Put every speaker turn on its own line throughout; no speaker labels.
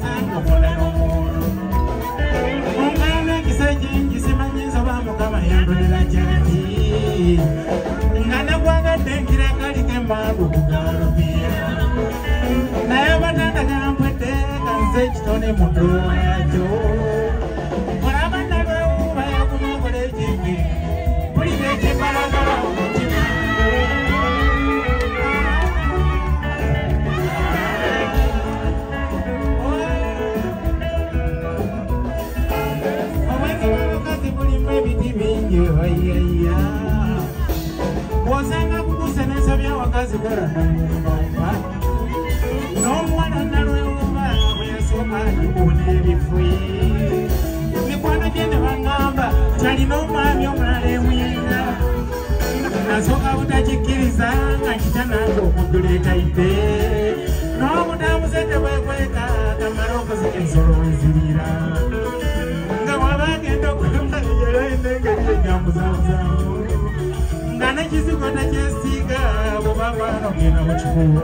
sango kola no mono ungana kisajingi simanyiza bamukama yandolera jati ngana kwanga denkira kali kembago kugalubia naye batanda kampwete kanze kitone mudo yajo olabana lweuba yakumokole jimbi bulibeke balagala omutima omwezi wabakazi bulimu ebiti bingi oyaya wosanga kukusemesa byawakazi kolanamumba n'omwana nalwewuba bweyasooka gikuuna ebifui mikwano gye ne baŋŋamba talina omwami omulala emuyinga nasooka butakikkiriza nga kitananga okuddula etayidde n'obutamusente bwekweka kamala okuzika ensolo wezirira nga bw'abagenda okulayeraendengeri enyambuzabuzaamu nga nekizigo takyesiiga bwebavano genda mu kikubo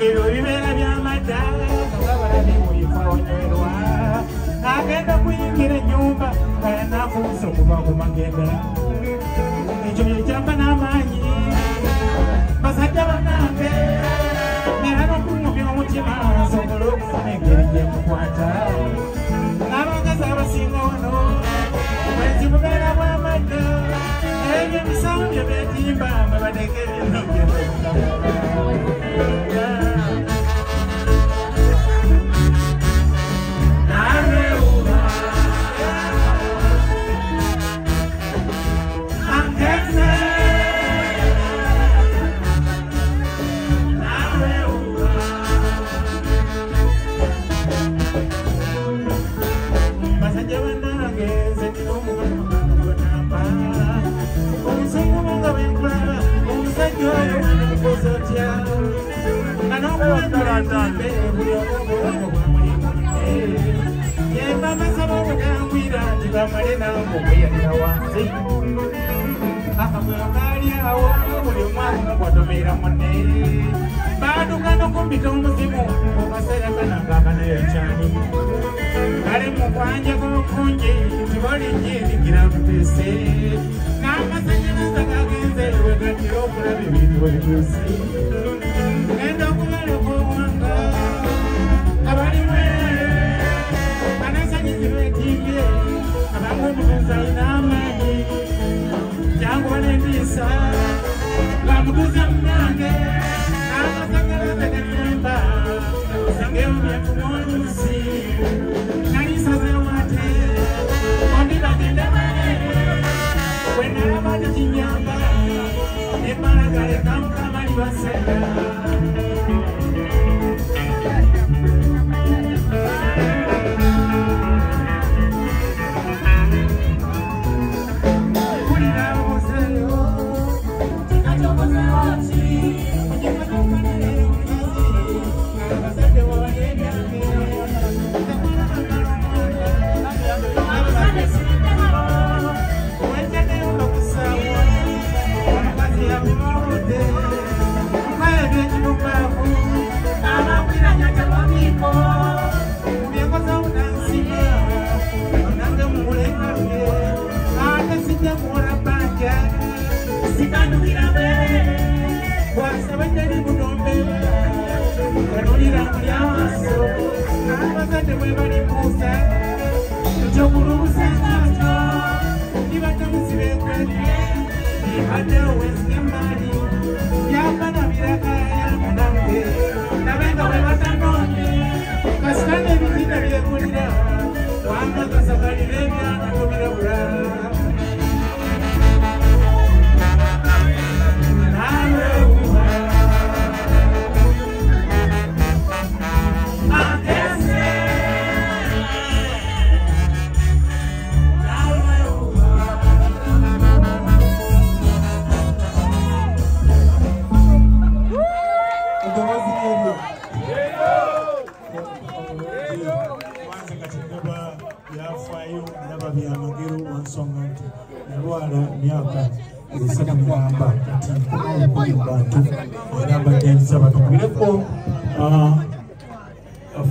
ebyo bibeera byamadda ngababalabi muyifaonywerwa agenda kuyingira ennyumba nga yanafuusa okuva ku magenda ekyo byekyamba n'amaanyi basajja bannange era n'okumubya omutima nsobole okufuna engeri gyemukwata n'abakazi abasinga wano bwenzi bubeera bwamadda ebyo ebisawo bye beetimba mwe bateeka ebintu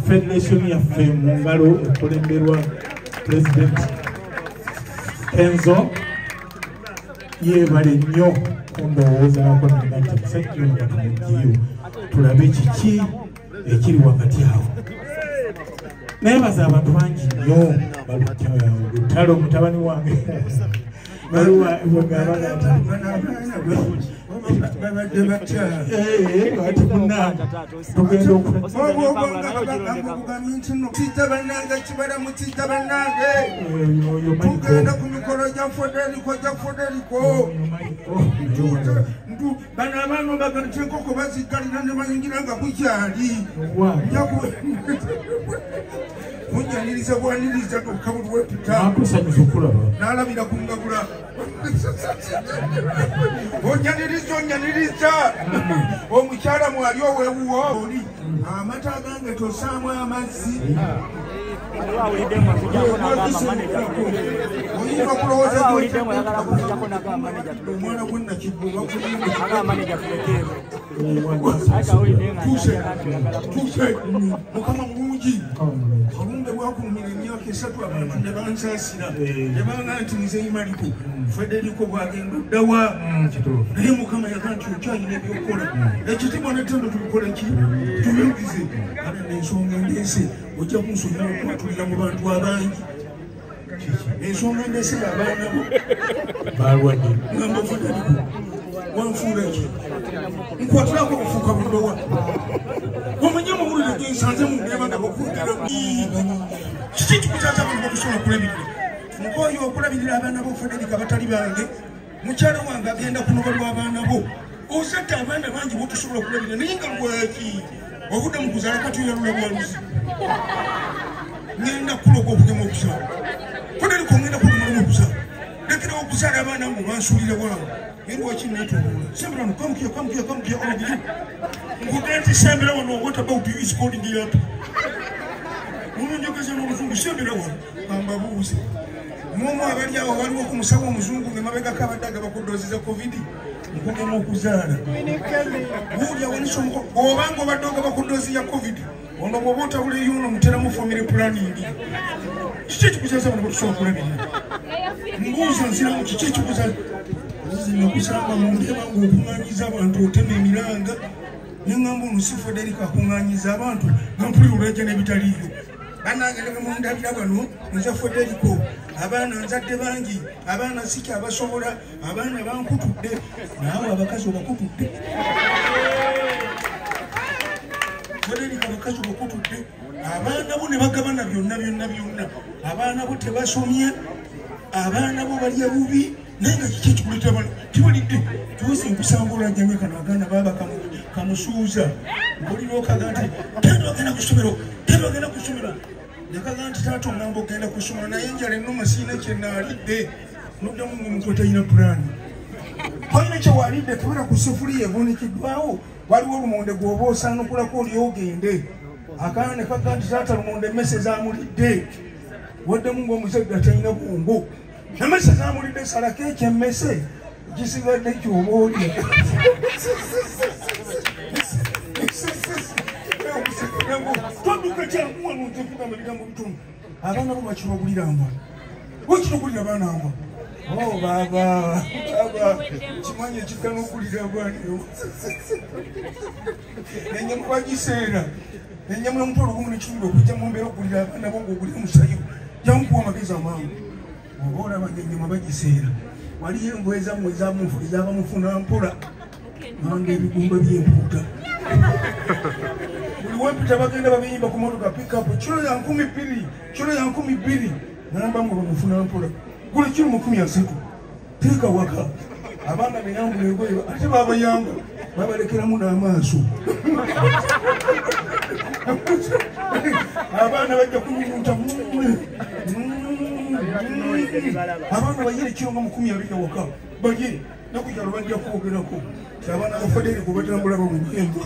Federation ya Femungalo okulemberwa President Enzo yebale nnyo kundowoozaako nina nti musajja ono batumuggyeyo tulabe kiki ekiri wakati awo. Neebaza abantu bangi nnyo Lutalo mutabani wange baluwa bwegabaga ati munnange tugenda
tugenda ku mikolo gya Federiko bano abaana baganti enkoko baziggalira ne bayingira nga bukyali kunyaniriza bwaniriza okukabuli wepita n'alabira ku ngagula onyaniriza omukyala mwali owewuwo oli amata agange tosaamu amazzi oyinza okulowooza omwana gwenakibbuba mukama mulungi olumbe bwakulumira emyaka 3 abantu ne bansaasira nebanga nti nze imaliko Federiko bwagenda oddawa naye mukama yaga nti okyalina ebyokukola ekitibwa netendo tubikola ki tuyingize kana nensonga endeese ojja kunsonyiwa okwatulira mu bantu abangi ensonga endeese abaana bo balwadde ngamba Federiko wanfuula ki nkwatirako okufuuka bulowa omanye mumulire gensanze mundeba bokwogera kiki kikutaata abantu bakusobola okulabirira nkoyo okulabirira abaana bo Federika batali bange mukyala wange agenda kunoba lw'abaana bo osette abaana bangi botusobola okulabirira naye nga lwaki obudde mu kuzaala kati oyalula bwaluzi ngenda kuloga okugema okuzaala Federika ngenda kugumalamu okuzaala lekerawo okuzaala abaana mu bansuulira bwange Lwaki netubula sembera no come here all of you ngugenti sembera wano what about you is calling you up umunjogeza n'omuzungu sembera wano ambabuuze mumu abali awo waliwo ku musawo omuzungu ngemabega kabaddaga bakudoziza covid nkugema okuzaala bulya wanisha obanga obaddoga bakudozi ya covid ono bwoba otabula eyuno muteramu family planning kiki ekikuzaza bano batusobola okulabirira mbuuza nsiramu kiki ekikuzaza Nakusanga mundeba ng'okuŋŋaanyiza abantu otema emiranga neŋŋamba ono si Federika akuŋŋaanyiza abantu nampulira olwejja n'ebitaliiyo bannange ne mundabira bano nze Federiko abaana nzadde bangi abaana siki abasobola abaana bankutudde naawe abakazi obakutudde Federika abakazi obakutudde abaana bo ne bagabana byonna abaana bo tebasomye abaana bo balya bubi nenga kiki kikuleta bano tibalidde tuusi nkusanga olwajjanye kano agaana baba kamusuuza olina okaga nti tendo ogenda ku ssomero nekaga nti taata ongamba ogenda ku ssomero naye enjala ennuma siina kyenaalidde noddamu ngomuntu otalina pulaani twalina kyewalidde tubera ku sefuliya evuunikiddwawo waliwo olumonde gwoba osaanukulako oli ogende akaana ne kaga nti taata lumonde emmese zamulidde waddemu ng'omuzadde atalina bwongo namese zamulidde salako ekyemmese gisigadde kyoba olya twaduka kyankuwano ntevuga mu bigambo bitono abaana bo bakibaguliranga wakitugulira abaana abo baba kimanyi ekikana okulira abaanio enyamu bagiseera enyamu yomuntu olugumu nekirunda okujja mu mbeera okugulira abaana bo ngaogulira musayo jankuwa amagezi amangu oba olabanga ennyama bagiseera waliyo engoye zammwe ezabamufuna mpola nanga ebigumba by'empuuta buli wempita bagenda babiyimba ku motoka pikapu kiro ya 2,000 namba mwe bamufuna mpola gule kiro mu 300 teeka waka abaana beyambula engoye ate babayamba babalekeramu n'amaaso abaana bajja kunyunyunta abaana bayire kironga mu 200 waka baye nakujalo bajja kwogerako ti abaana ba Federiko batambula bamunyemba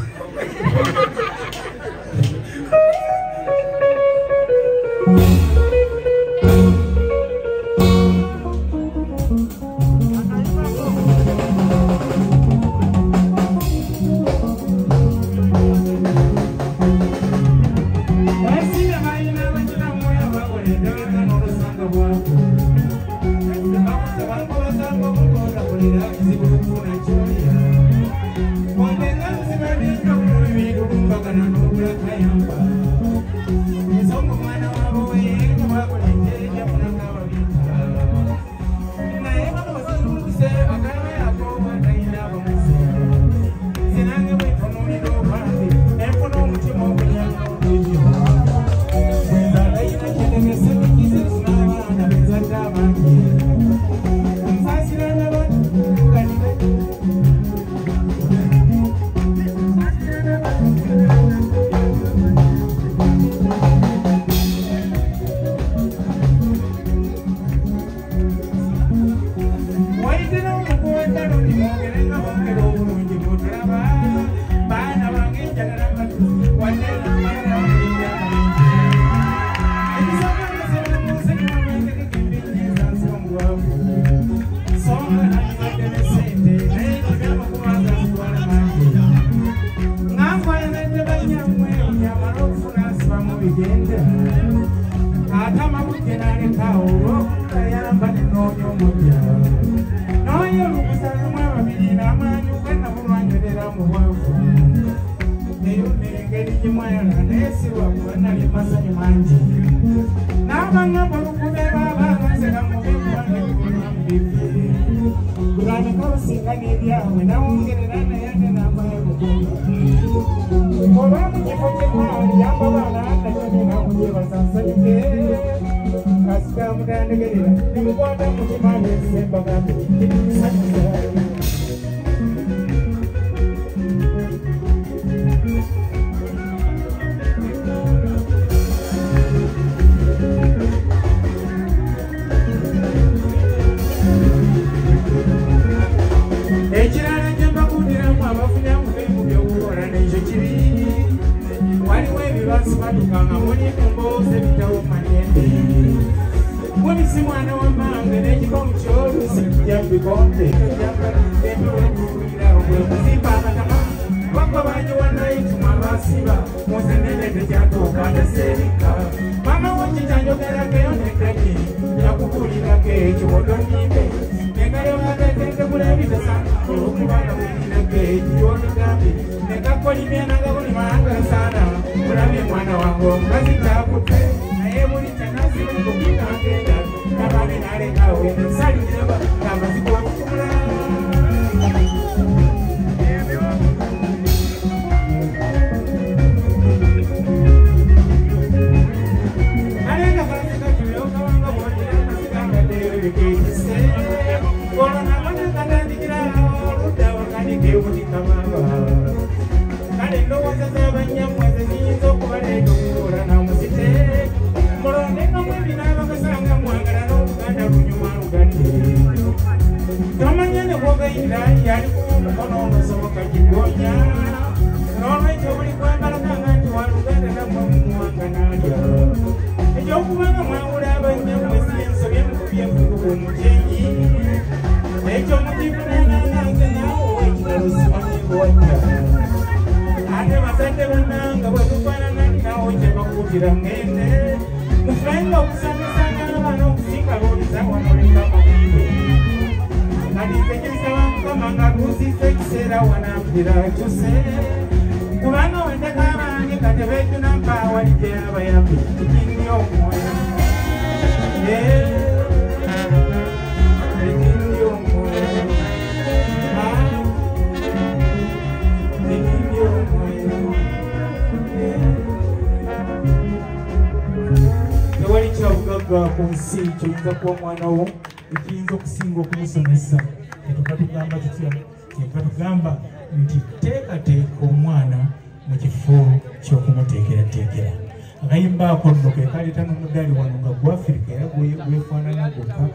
Kuyimba kondoke kali tano mudali wanunga kwa Afrika ya kuifana na kuka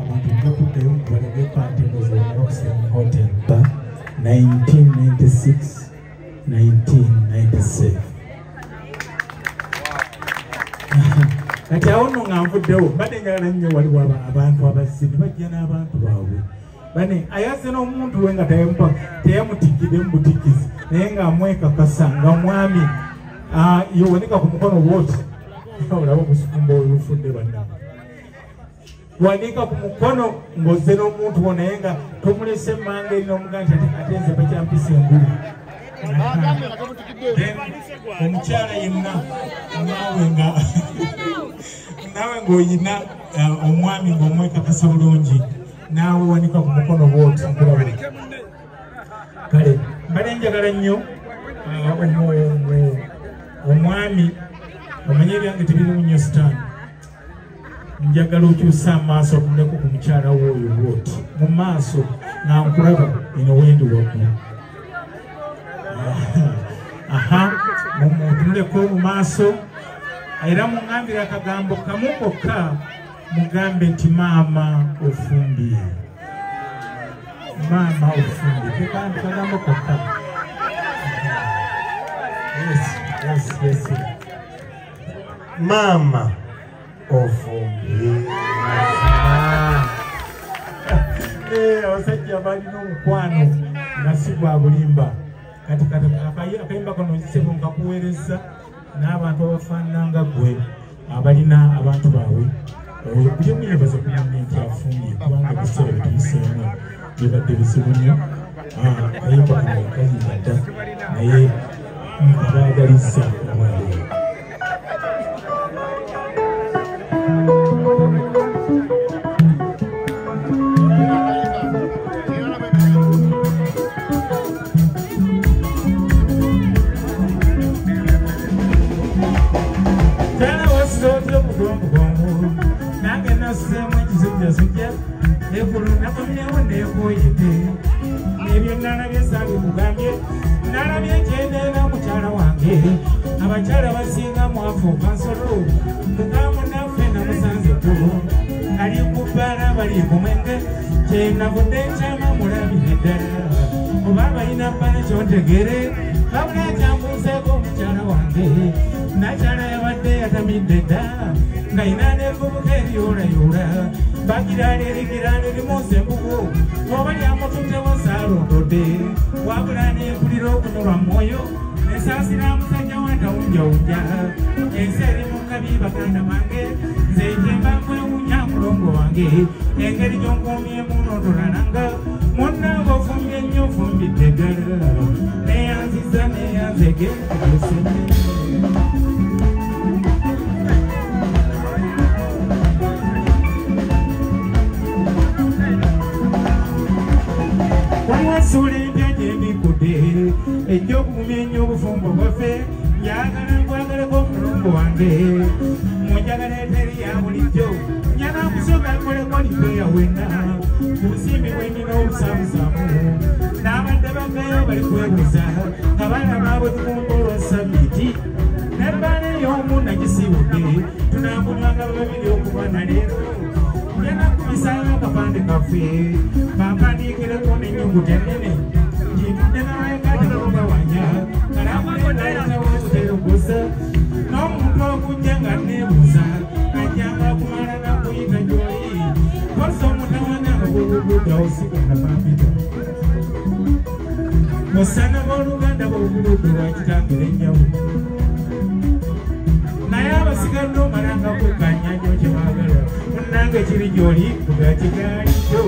abantu ngakudde umubale bepante ngozo Roxen Hotel 1996 1997 kati awono ngamvuddewo badde njagala nnyo waliwo abantu abazini bajja n'abantu baabwe bane ayase n'omuntu we nga teyamutikidde mu butikizi naye ng'amwekakasa nga mwami yowoneka ku mukono wote olaba omusumba olufudde banna wanika ku mukono ng'ozze n'omuntu wo naye nga tomulese emmanga eri n'omuganda ate nze bakyampisa engulu omukyala yenna naawe ng'oyina omwami ng'omwekakasa bulungi naawe wanika ku mukono bwoti nkulaba kale mbale njagala nnyo omwami omanye ebyange tebirimu nnyo sitaani njagala okyusa amaaso otunuleko ku mukyala w'oyo bwoti mu maaso nankulaba eno wendi waggulu mutunuleko mu maaso era muŋambire akagambo kamu kokka mugambe nti maama ofumbye maama ofumbye kekanti kagambo kokka yes. Mama ofumbye abasajja balina omukwano nga si gwa bulimba kati akayimba kano nzisebo nkakuweereza n'abantu abafaananga gwe abalina abantu baabwe buli omu yebaza kumanya nti afumbye kubanga ebiseera bituyiseemu bibadde bizibu nnyo akayimba kano kayimba dda naye nkabaagaliza olwaleero nange nasseemu ekizujjasujja nekulundakomyewo neekoyete nebyo nalabye saabikugambye nalabye ekyendeera mukyala wange abakyala basinga mwafuuka nsolo mugamu naffe namusanze ttulu ali ku bbaala bali ku mwenge kyenavudde nkyama mulabire ddala oba balina bbala kyontegere babula kyambuuseeko omukyala wange nakyala yabadde yatamidde dda nga ina nevubuka eriyoolayoola bagiraali erigiraali limuusa embugu oba lyamututtewo saalondodde wabula nempulira okunyolwa mwoyo nesaasira musajja watawunjawunja ensi eri mu kabi baganda bange nze kyemba mwewunya mulongo wange engeri gyonkuumyemu n'otolalanga munnange ofumbye nnyo ofumbidde ddala neyanziza neyanzege oseme waliwasuula empya gyembikudde ejja okumumya ennyo obufumbo bwaffe njagala nkwagaleko omulongo wange munjagala eteri ya bulijjo njala nkusooka akoleko lipeya wenna ku busimbi bwenina obusaamusaamu n'abadde bagayo bali kwebuuza nga balaba bwe tukumba olwa sabiti nebbaala ey'omu nagisiibudde tunaakunywanga babiri okuba na leero njala kubisayo akapande kaffe bampandiikireko n'ennyuguta ennene kitudde naweekatekokawanya kalamulenaayitawo okuterogoza n'omuntu okujja nga neebuuza ajjanga kumala nakuyita gy'oli kosa omutawana nga bwobuguddawo sigana bampita musana b'oluganda bw'obuludde lwakitambira ennyawo naye abasigadde omalanga kwekanyanja kyebaagala munnange kiri gy'oli kugakigaalijo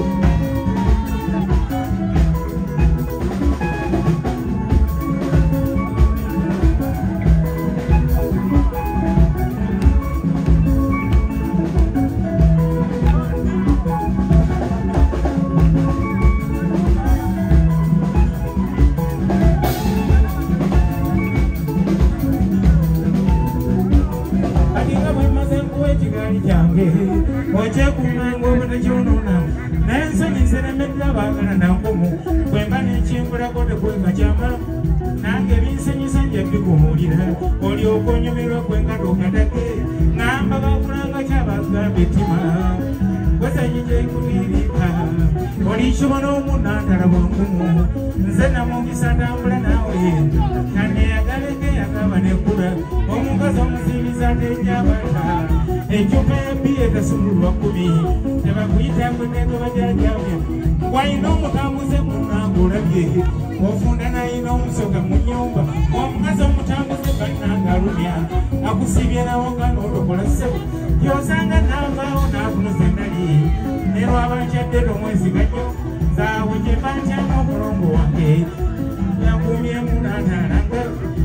okyekumango obutakyonona naye ensonyi nseremedde abaagala nankumu bwemba nekimbulako tekweka kyama nange ebinsanyusa nja bikubuulira olyoka onyumirwa kwenkatokatake ngamba bakulanga kyabagamba ettima wesanyi gyekubirika olikibola omunantala bwankumu nze namugisa ntambula naawe kandeyagaleke yagaba nekula omukazi omuzibiza tejabata ecupa yabbiya ekasumululwa 10 tebakuyitangwe nego bajajabwe wayina omutambuze munange olabye ofunda nayina omusoga mu nyumba omukazi omutambuze bannanga alumya akusibye nawo nga n'olokola ssebo gyosanga navaawo n'akunoza endali nerwabakyadde tomwezi gajjo nzaawe gyemba ntyama omulongo wange fumye munanaranga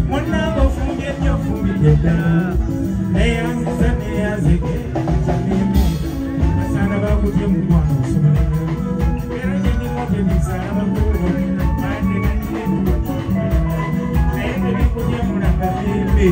mwananga fumye nnyo fumbidde ddala neyanziza neyazeke kyalimu asana bakutye mu mwana osobola era gyenimote bisala bakubo ande naye tebikutye mulanga bimbi